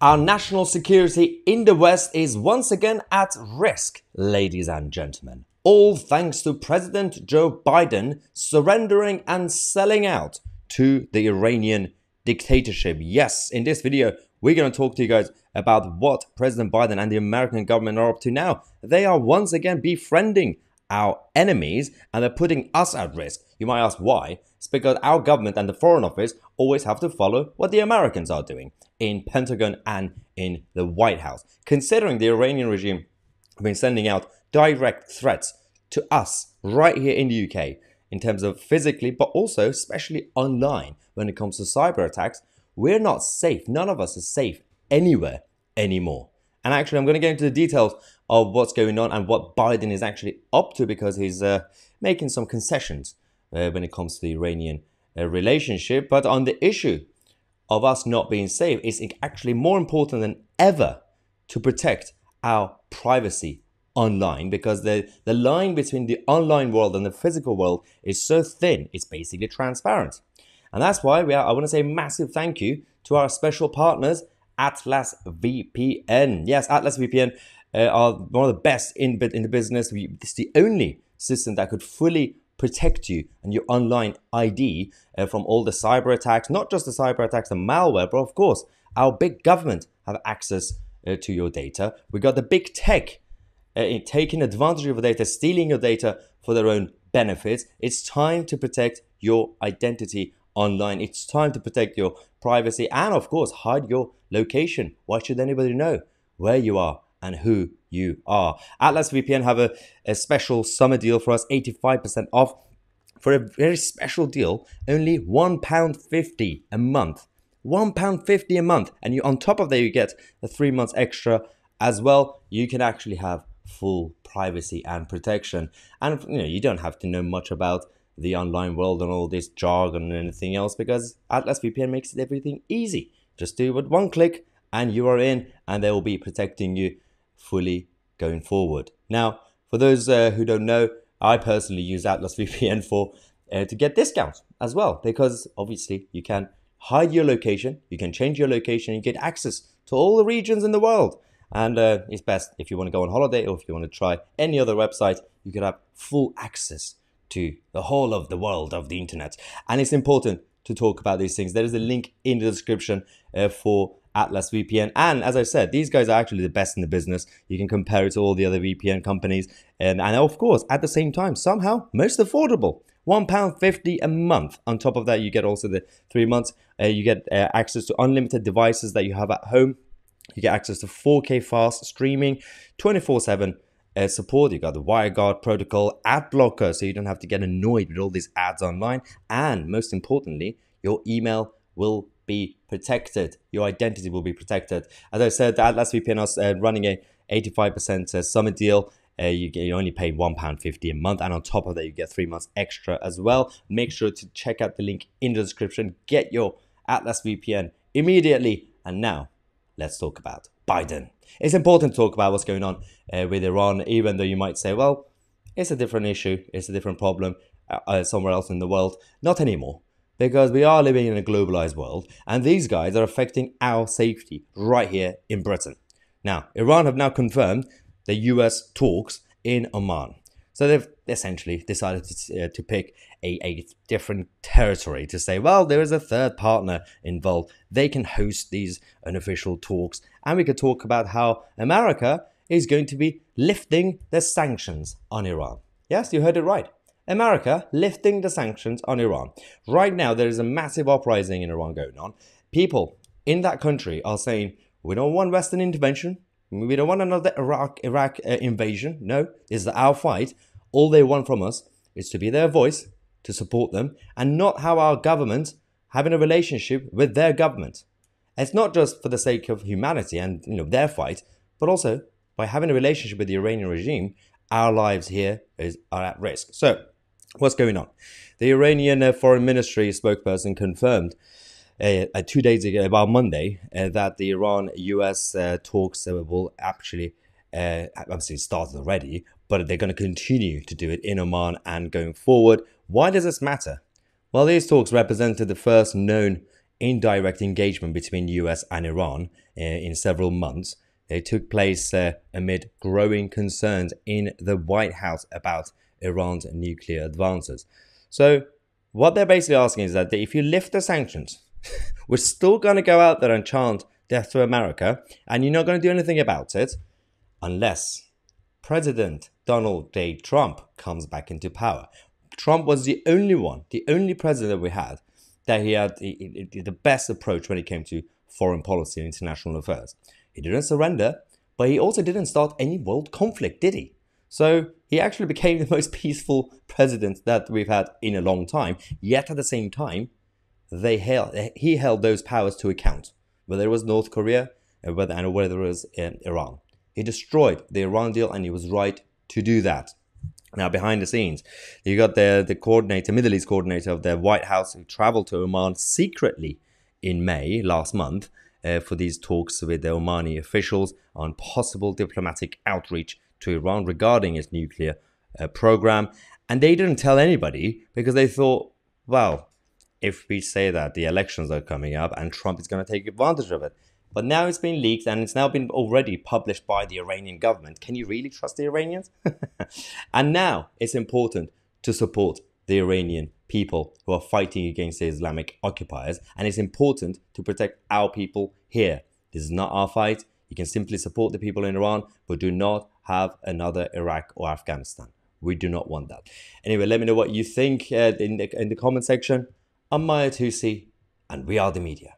Our national security in the West is once again at risk, ladies and gentlemen. All thanks to President Joe Biden surrendering and selling out to the Iranian dictatorship. Yes, in this video, we're going to talk to you guys about what President Biden and the American government are up to now. They are once again befriending our enemies and they're putting us at risk. You might ask why. It's because our government and the Foreign Office always have to follow what the Americans are doing in Pentagon and in the White House. Considering the Iranian regime have been sending out direct threats to us right here in the UK in terms of physically, but also especially online when it comes to cyber attacks, we're not safe. None of us is safe anywhere anymore. And actually, I'm going to get into the details of what's going on and what Biden is actually up to, because he's making some concessions when it comes to the Iranian relationship. But on the issue of us not being safe, it's actually more important than ever to protect our privacy online, because the line between the online world and the physical world is so thin, it's basically transparent. And that's why I want to say a massive thank you to our special partners, Atlas VPN. Yes, Atlas VPN are one of the best in the business. It's the only system that could fully protect you and your online ID from all the cyber attacks, not just the cyber attacks and malware, but of course, our big government have access to your data. We got the big tech taking advantage of your data, stealing your data for their own benefits. It's time to protect your identity online. It's time to protect your privacy and, of course, hide your location. Why should anybody know where you are and who you are? Atlas VPN have a special summer deal for us, 85% off for a very special deal, only £1.50 a month. £1.50 a month. And on top of that, you get the 3 months extra as well. You can actually have full privacy and protection. And you don't have to know much about the online world and all this jargon and anything else, because Atlas VPN makes everything easy. Just do it with one click and you are in, and they will be protecting you fully going forward. Now, for those who don't know, I personally use Atlas VPN to get discounts as well, because obviously you can hide your location, you can change your location, and you get access to all the regions in the world. And it's best if you want to go on holiday or if you want to try any other website, you can have full access to the whole of the world of the internet. And it's important to talk about these things. There is a link in the description for Atlas VPN. And as I said, these guys are actually the best in the business. You can compare it to all the other VPN companies. And of course, at the same time, somehow most affordable. £1.50 a month. On top of that, you get also the 3 months. You get access to unlimited devices that you have at home. You get access to 4K fast streaming, 24/7 support. You got the WireGuard protocol, ad blocker, so you don't have to get annoyed with all these ads online. And most importantly, your email will be protected. Your identity will be protected. As I said, Atlas VPN is running a 85% summer deal. You only pay £1.50 a month, and on top of that, you get 3 months extra as well. Make sure to check out the link in the description. Get your Atlas VPN immediately. And now, let's talk about Biden. It's important to talk about what's going on with Iran, even though you might say, well, it's a different issue, it's a different problem somewhere else in the world. Not anymore, because we are living in a globalized world, and these guys are affecting our safety right here in Britain. Now, Iran have now confirmed the US talks in Oman. So they've essentially decided to pick a different territory to say, well, there is a third partner involved. They can host these unofficial talks. And we could talk about how America is going to be lifting the sanctions on Iran. Yes, you heard it right. America lifting the sanctions on Iran. Right now, there is a massive uprising in Iran going on. People in that country are saying, we don't want Western intervention. We don't want another Iraq invasion. No, this is our fight. All they want from us is to be their voice, to support them, and not have our government having a relationship with their government. It's not just for the sake of humanity and their fight, but also by having a relationship with the Iranian regime, our lives here are at risk. So, what's going on? The Iranian Foreign Ministry spokesperson confirmed 2 days ago, about Monday, that the Iran-US talks will actually, obviously started already, but they're going to continue to do it in Oman and going forward. Why does this matter? Well, these talks represented the first known indirect engagement between US and Iran in several months. They took place amid growing concerns in the White House about Iran's nuclear advances. So what they're basically asking is that if you lift the sanctions, we're still going to go out there and chant death to America, and you're not going to do anything about it unless President Donald J. Trump comes back into power. Trump was the only president we had that he had the best approach when it came to foreign policy and international affairs. He didn't surrender, but he also didn't start any world conflict, did he? So he actually became the most peaceful president that we've had in a long time. Yet at the same time, he held those powers to account, whether it was North Korea and whether it was Iran. He destroyed the Iran deal, and he was right to do that. Now, behind the scenes, you got the coordinator, Middle East coordinator of the White House, who traveled to Oman secretly in May last month for these talks with the Omani officials on possible diplomatic outreach to Iran regarding its nuclear program. And they didn't tell anybody because they thought, well, if we say that the elections are coming up and Trump is going to take advantage of it. But now it's been leaked and it's now been already published by the Iranian government. Can you really trust the Iranians? And now it's important to support the Iranian people who are fighting against the Islamic occupiers. And it's important to protect our people here. This is not our fight. You can simply support the people in Iran, but do not have another Iraq or Afghanistan. We do not want that. Anyway, let me know what you think in the comment section. I'm Maya Tusi, and we are the media.